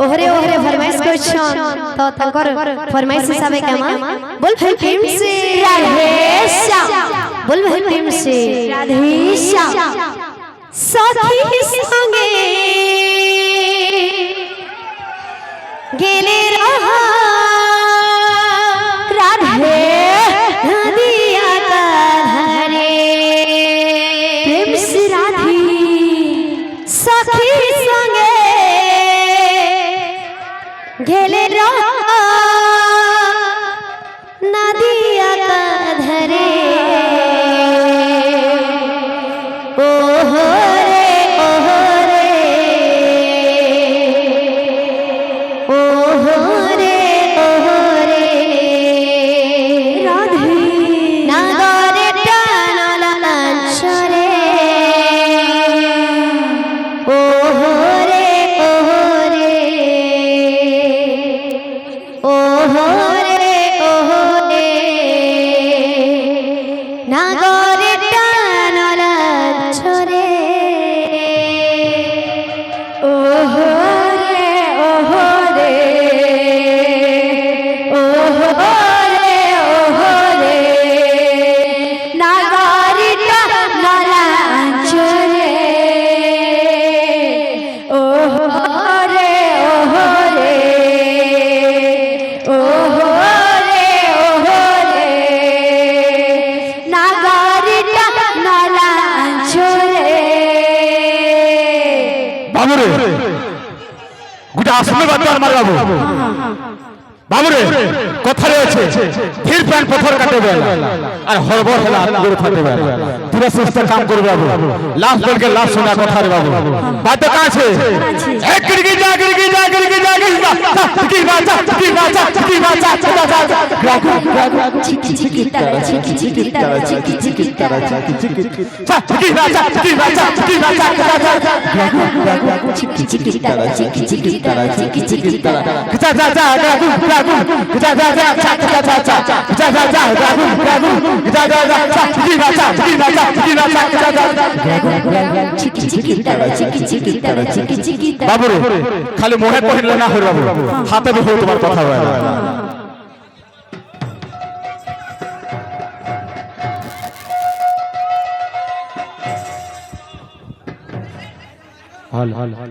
ओहरे ओहरे फरमाइश करछन तो तकर फरमाइश हिसाबे केमा बोल भाई प्रेम से राधे श्याम बोल भाई प्रेम से राधे श्याम साथी संगे गेले रहा राधे नदिया का धरे प्रेम से राधे साथी संगे गेले रहा नदिया का धरे ओहो रे ओहो रे ओहो रे ओहो रे राधे नागरे टानला लांछरे ओहो रे ओहो रे ओहो रे ओहो रे नागरे टानला लांछरे ओहो रे ओहो रे ओहो रे ओहो रे नागरे टानला लांछरे ओहो रे ओहो रे ओहो रे ओहो रे नागरे टानला लांछरे বাবুরে গোটা আসলে বাদবার মার বাবু বাবুরে কথা রয়েছে ফির প্যান পথর কাটে বেলা আর হরবর হলা আত্মগুরু থাকে বেলা পুরো চেষ্টা কাম করবে বাবু লাস্ট বলকে লাস্ট শোনা কথা রে বাবু বাদ কা আছে এক গিরগি যা গিরগি যা গিরগি যা গিরগি কি বাজা কি বাজা কি বাজা রাগু রাগু চিকি চিকি তারা চিকি চিকি তারা চিকি চিকি তারা চিকি চিকি কি বাজা কি বাজা কি বাজা রাগু রাগু চিকি চিকি তারা চিকি চিকি তারা চিকি চিকি তারা যা যা যা রাগু রাগু যা যা যা চা চা চা চা যা যা যা রাগু রাগু যা যা যা কি বাজা কি বাজা কি বাজা যা যা রাগু চিকি চিকি তারা চিকি চিকি তারা চিকি চিকি বাবু খালি মোহে কহিলে না হইর বাবু হাতে বসে তোমার কথা হয় হল হল হল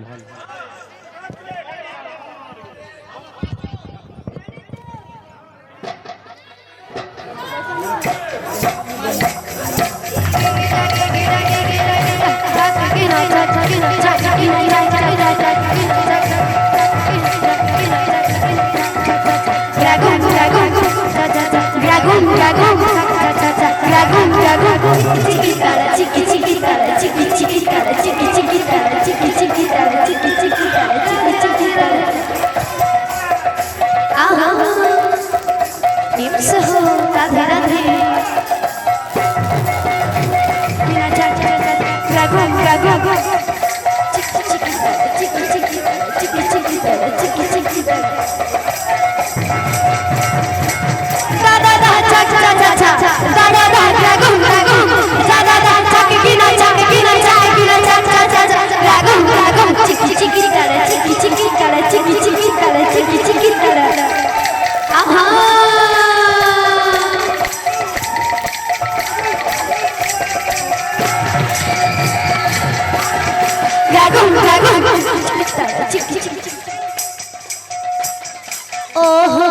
ओहो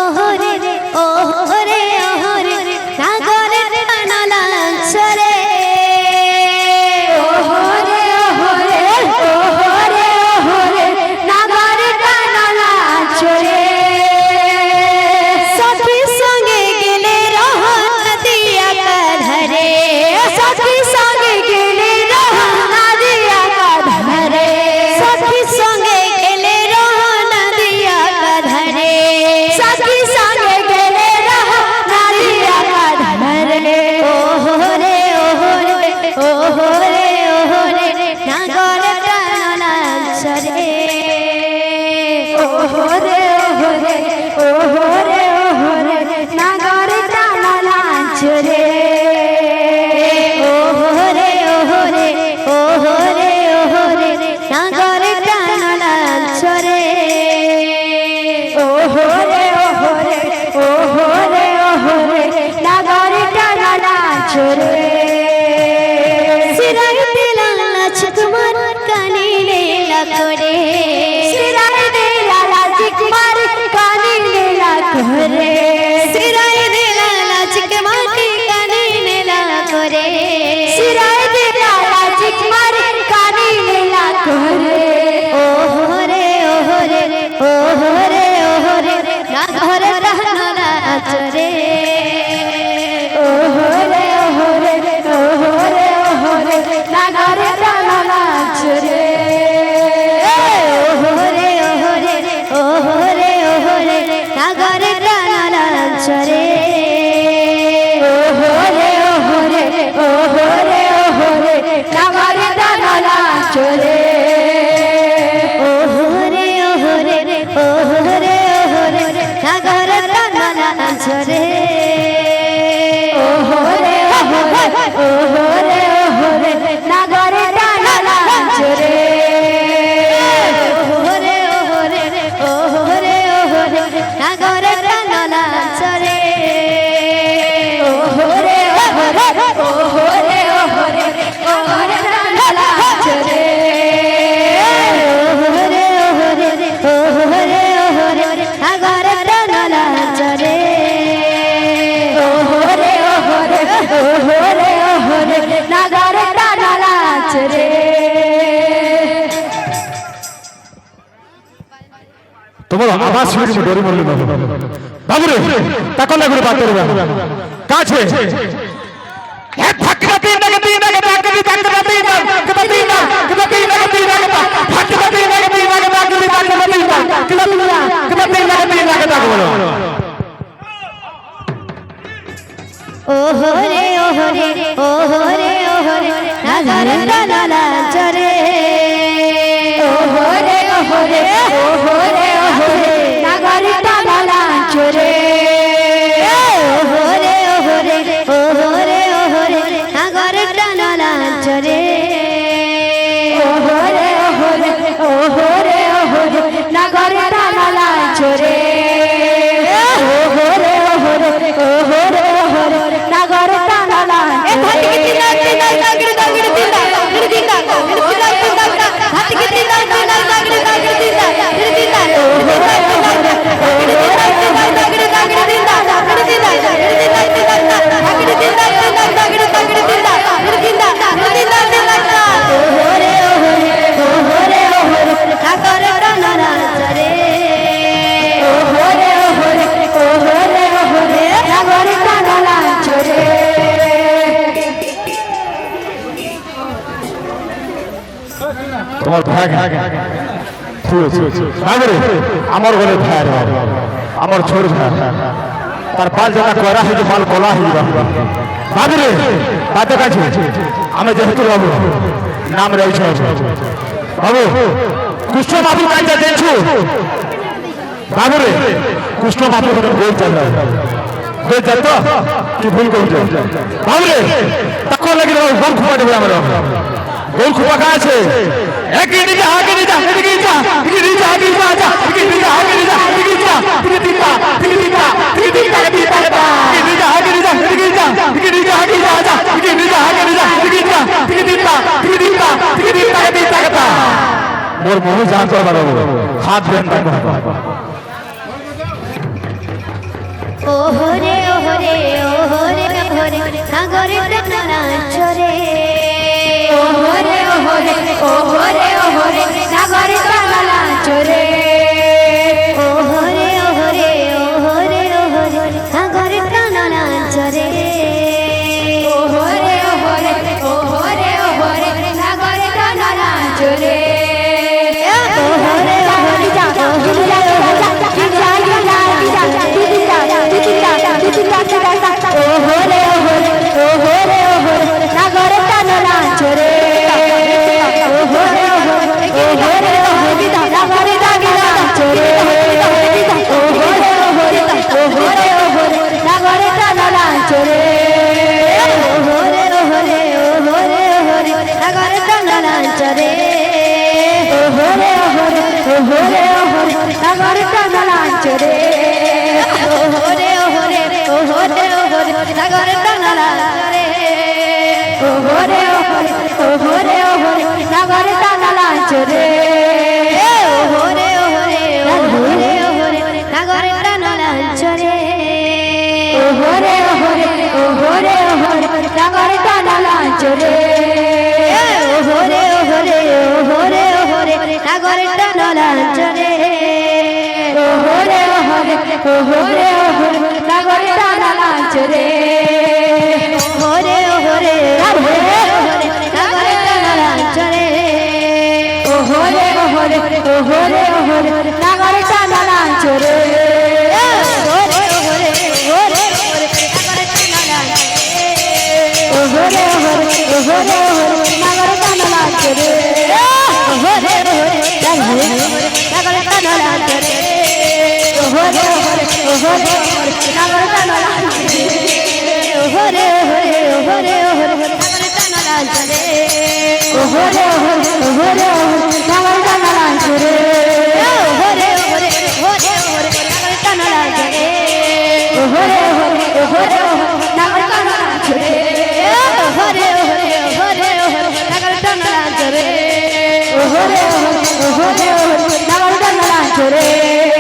ओहो रे ओहो रे ओहो रे नागरे टानला लांछरे ओहो रे ओहो रे ओहो रे ओहो रे नागरे टानला लांछरे सखी संगे गेले रहा नदिया का धरे सखी संगे गेले रहा नदिया का धरे सखी संगे गेले रहा नदिया का धरे চরে সিরাই দিলা রাজকুমার কানে লীলা করে সিরাই দিলা রাজকুমার কানে লীলা করে সিরাই দিলা রাজকুমার কানে লীলা করে সিরাই দিলা রাজকুমার কানে লীলা করে ওহরে ওহরে ওহরে ওহরে না ঘরে রহনা চরে ওহরে ওহরে ওহরে ওহরে না ঘরে রহনা চরে ওহরে ওহরে ওহরে ওহরে না ঘরে রহনা চরে ওহরে ওহরে ওহরে ওহরে না ঘরে রহনা চরে ওহরে ওহরে ওহরে ওহরে সাগর টানা ঝরে ওহরে ওহরে ওহরে ওহরে সাগর টানা ঝরে ওহরে ওহরে ওহরে ওহরে সাগর টানা ঝরে ওহরে ওহরে ওহরে ওহরে সাগর টানা ঝরে ওহরে ওহরে ওহরে ওহরে সাগর টানা ঝরে ওহরে ওহরে ওহরে ওহরে সাগর টানা ঝরে তোমার আওয়াজ শুনে ডরে মরলি বাবু বাবুরে তাকন লাগবে বাতের কাছে এ ফাকরাতে লাগতে লাগতে লাগতে ফাকরাতে লাগতে লাগতে লাগতে ফাকরাতে লাগতে লাগতে বলো ওহরে ওহরে ওহরে ওহরে সাগর টানা ঝরে ওহরে ওহরে ওহরে ওহরে সাগর টানা ঝরে ওহরে ওহরে ওহরে ওহরে সাগর টানা ঝরে ওহরে ওহরে ওহরে ওহরে সাগর টানা ঝরে ওহরে ওহরে ওহরে ওহরে সাগর টানা এ ধাতিকে তিলা তিলা দাগড় দাগড় তিলা দাগড় তিলা তিলা তিলা ধাতিকে তিলা তিলা দাগড় দাগড় তিলা তিলা ওহরে ওহরে ওহরে দাগড় দাগড় তিলা দাগড় তিলা তিলা তিলা দাগড় তিলা তিলা দাগড় দাগড় তিলা তিলা তিলা তিলা ওহরে ওহরে ওহরে ওহরে সাগর টানা ঝরে ওহরে ওহরে ওহরে ওহরে সাগর টানা ঝরে তোমার ভাগ বাবুরে আমার ঘরে ভাই আমার ছোট ভাই তার পাল জানা করা হয়েছে পাল কলা হয়ে বাবুরে তাদের কাছে আমি যেহেতু বাবু নাম রয়েছে বাবু কৃষ্ণ বাবু কাজটা দেখছো বাবুরে কৃষ্ণ বাবু বই চাল বই চাল তো কি ভুল করছো বাবুরে তখন লাগে গোল খুপা দেবে আমার গোল খুপা কা আছে একই দিকে আগে যা এদিকে যা এদিকে যা আগে যা যা এদিকে যা আগে যা এদিকে যা এদিকে যা এদিকে যা এদিকে যা এদিকে যা এদিকে যা আগে যা এদিকে যা এদিকে যা আগে যা যা এদিকে যা আগে যা এদিকে যা এদিকে যা এদিকে যা এদিকে যা এদিকে যা মোর মনে জান তো বাড়াবো হাত বেন থাকবো ওহরে ওহরে ওহরে ওহরে সাগর টানা ঝরে ওহরে ওহরে ওহরে ওহরে সাগর টানা ঝরে ওহরে ওহরে ওহরে ওহরে সাগর টানা ঝরে ওহরে ওহরে ওহরে ওহরে সাগর টানা ঝরে ওহরে ওহরে ওহরে ওহরে ওহরে সাগর টানা ঝরে ওহরে ওহরে ওহরে ওহরে সাগর টানা ঝরে ওহরে ওহরে ওহরে ওহরে সাগর টানা ঝরে ওহরে ওহরে ওহরে ওহরে সাগর টানা ঝরে ওহরে ওহরে ওহরে ওহরে সাগর টানা ঝরে ওহরে ওহরে ওহরে ওহরে সাগর টানা ঝরে ওহরে ওহরে ওহরে ওহরে নাগরে টানা লাঞ্চরে ওহরে ওহরে ওহরে ওহরে নাগরে টানা লাঞ্চরে ওহরে ওহরে ওহরে ওহরে নাগরে টানা লাঞ্চরে ওহরে ওহরে ওহরে ওহরে নাগরে টানা লাঞ্চরে ওহরে ওহরে ওহরে ওহরে নাগরে টানা লাঞ্চরে ওহরে ওহরে ওহরে নাগরে টানা লাঞ্চরে ওহরে ওহরে ওহরে ওহরে নাগরে টানা লাঞ্চরে ওহরে ওহরে ওহরে ওহরে নাগরে টানা লাঞ্চরে ওহরে ওহরে ওহরে ওহরে নাগরে টানা লাঞ্চরে ওহরে ওহরে নাগরে টানা লাঞ্চরে ওহরে ওহরে ওহরে ওহরে নাগরে টানা লাঞ্চরে ওহরে ওহরে ওহরে ওহরে নাগরে টানা লাঞ্চরে ওহরে ওহরে ওহরে ওহরে নাগরে টানা লাঞ্চরে ওহরে ওহরে ওহরে ওহরে নাগরে টানা লাঞ্চরে ওহরে ওহরে ওহরে ওহরে নাগরে টানা লাঞ্চরে ওহরে ওহরে ওহরে ওহরে নাগরে টানা লাঞ্চরে ওহরে ওহরে ওহরে ওহরে নাগরে টানা লাঞ্চরে